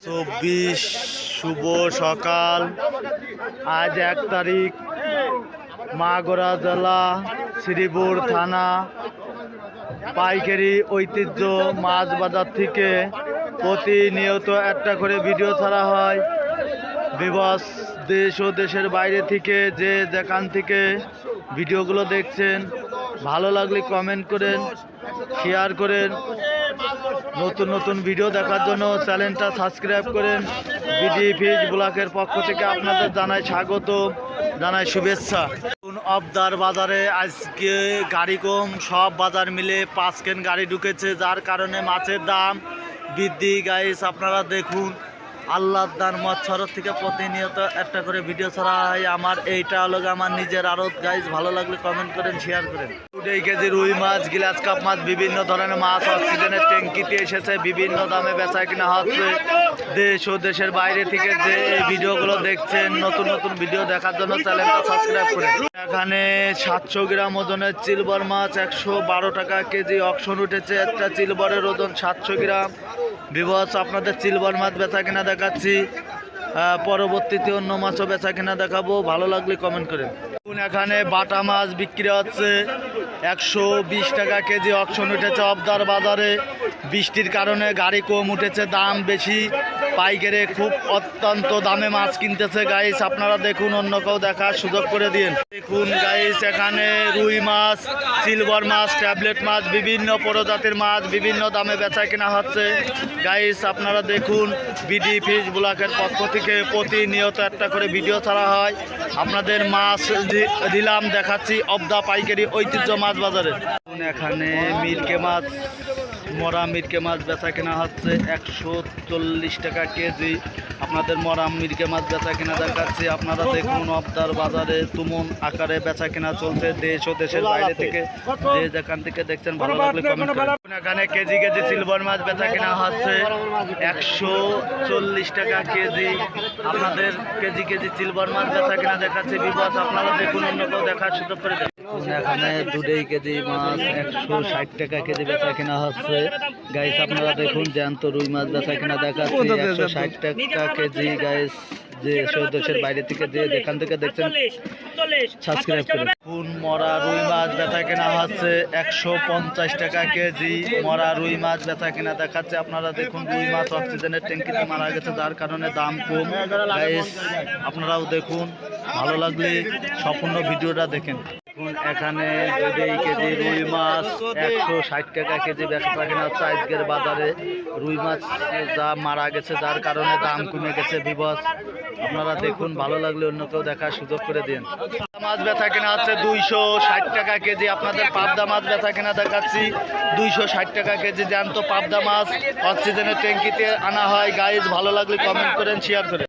24 শুভ সকাল। আজ 1 তারিখ, মাগুরা জেলা, শ্রীপুর থানা, পাইকারি ঐতিহ্য মাছ বাজার থেকে প্রতিনিয়ত একটা করে ভিডিও ছাড়া হয়। বিবস দেশ ও দেশের বাইরে থেকে যে যেখান থেকে ভিডিওগুলো দেখছেন, ভালো লাগলে কমেন্ট করেন, শেয়ার করেন। নতুন নতুন ভিডিও দেখার জন্য চ্যানেলটা সাবস্ক্রাইব করেন। বিডি ফিশ ব্লকের পক্ষ থেকে আপনাদের জানাই স্বাগত, জানাই শুভেচ্ছা। অবদার বাজারে আজকে গাড়ি কম, সব বাজার মিলে 5 কেন গাড়ি ঢুকেছে, যার কারণে মাছের দাম বৃদ্ধি। গাইস আপনারা দেখুন, আল্লাহর দান মৎসরত থেকে প্রতিনিয়ত একটা করে ভিডিও ছাড়া হয়। আমার এইটা হলো আমার নিজের আড়ত। গাইস ভালো লাগলে কমেন্ট করেন, শেয়ার করেন। 2 কেজি রুই মাছ, গ্লাস কাপ মাছ, বিভিন্ন ধরনের মাছ অক্সিজেনের ট্যাঙ্কিতে এসেছে, বিভিন্ন দামে বেচা কিনা হচ্ছে। দেশ ও দেশের বাইরে থেকে যে এই ভিডিওগুলো দেখছেন, নতুন নতুন ভিডিও দেখার জন্য চ্যানেলটা সাবস্ক্রাইব করেন। এখানে 700 গ্রাম ওজনের সিলভার মাছ 112 টাকা কেজি অকশন উঠেছে। একটা সিলভারের ওজন 700 গ্রাম। বিবস আপনাদের সিলভার মাছ বেচা কিনা দেখাচ্ছি, পরবর্তীতে অন্য মাছও বেচা কিনা দেখাবো। ভালো লাগলে কমেন্ট করেন। এখানে বাটা মাছ বিক্রি হচ্ছে 120 টাকা কেজি অকশন উঠেছে অবদার বাজারে। বৃষ্টির কারণে গাড়ি কম উঠেছে, দাম বেশি। পাইকারে খুব অত্যন্ত দামে মাছ কিনতেছে। গাইস আপনারা দেখুন, অন্য কেউ দেখার সুযোগ করে দিন। দেখুন গাইস, এখানে রুই মাছ, সিলভার মাছ, ট্যাবলেট মাছ, বিভিন্ন প্রজাতির মাছ বিভিন্ন দামে বেচা কেনা হচ্ছে। গাইস আপনারা দেখুন, বিডি ফিশ ব্লকের পক্ষ থেকে প্রতিনিয়ত একটা করে ভিডিও ছাড়া হয়। আপনাদের মাছ দিলাম, দেখাচ্ছি অবদা পাইকারি ঐতিহ্য মাছ বাজারে। এখানে মিরকে মাছ, মরা মিরকে মাছ বেচা কেনা হচ্ছে 140 টাকা কেজি। আপনাদের মরা মিরকে মাছ বেচা কেনা দেখাচ্ছি। আপনারা দেখুন, অবদার বাজারে তুমন আকারে বেচা কেনা চলছে। দেশ ও দেশের বাইরে থেকে যে যেখান থেকে দেখছেন, ভালো লাগলে কমেন্ট করুন। এখানে কেজি কেজি সিলভার মাছ বেচা কেনা হচ্ছে 140 টাকা কেজি। আপনাদের কেজি কেজি সিলভার মাছ বেচা কেনা দেখাচ্ছে। বিবাস আপনারা দেখুন, অন্য কেউ দেখার সুযোগ করে দেন। এখানে 2 কেজি মাছ 160 টাকা কেজি বেচা কেনা হচ্ছে। গাইস আপনারা দেখুন, জ্যান্ত রুই মাছ বেচা কেনা দেখাচ্ছি 160 টাকা কেজি। গাইস যে দেশের বাইরে থেকে যে যেখান থেকে দেখছেন, সাবস্ক্রাইব করুন। মরা রুই মাছ বেচা কেনা হচ্ছে 150 টাকা কেজি। মরা রুই মাছ বেচা কেনা দেখাচ্ছে। আপনারা দেখুন, রুই মাছ অক্সিজেনের ট্যাঙ্কিতে মারা গেছে, যার কারণে দাম কম। গাইস আপনারাও দেখুন, ভালো লাগলে সম্পূর্ণ ভিডিওটা দেখেন। এখানে 2 কেজি রুই মাছ 160 টাকা কেজি বেচা কেনা হচ্ছে আজকের বাজারে। রুই মাছ যা মারা গেছে, যার কারণে দাম কমে গেছে। বিবস আপনারা দেখুন, ভালো লাগলে অন্য কেউ দেখার সুযোগ করে দিন। মাছ বেচা কেনা হচ্ছে 260 টাকা কেজি। আপনাদের পাবদা মাছ বেচা কেনা দেখাচ্ছি 260 টাকা কেজি। জ্যান্ত পাবদা মাছ অক্সিজেনের ট্যাঙ্কিতে আনা হয়। গাইজ ভালো লাগলে কমেন্ট করেন, শেয়ার করেন।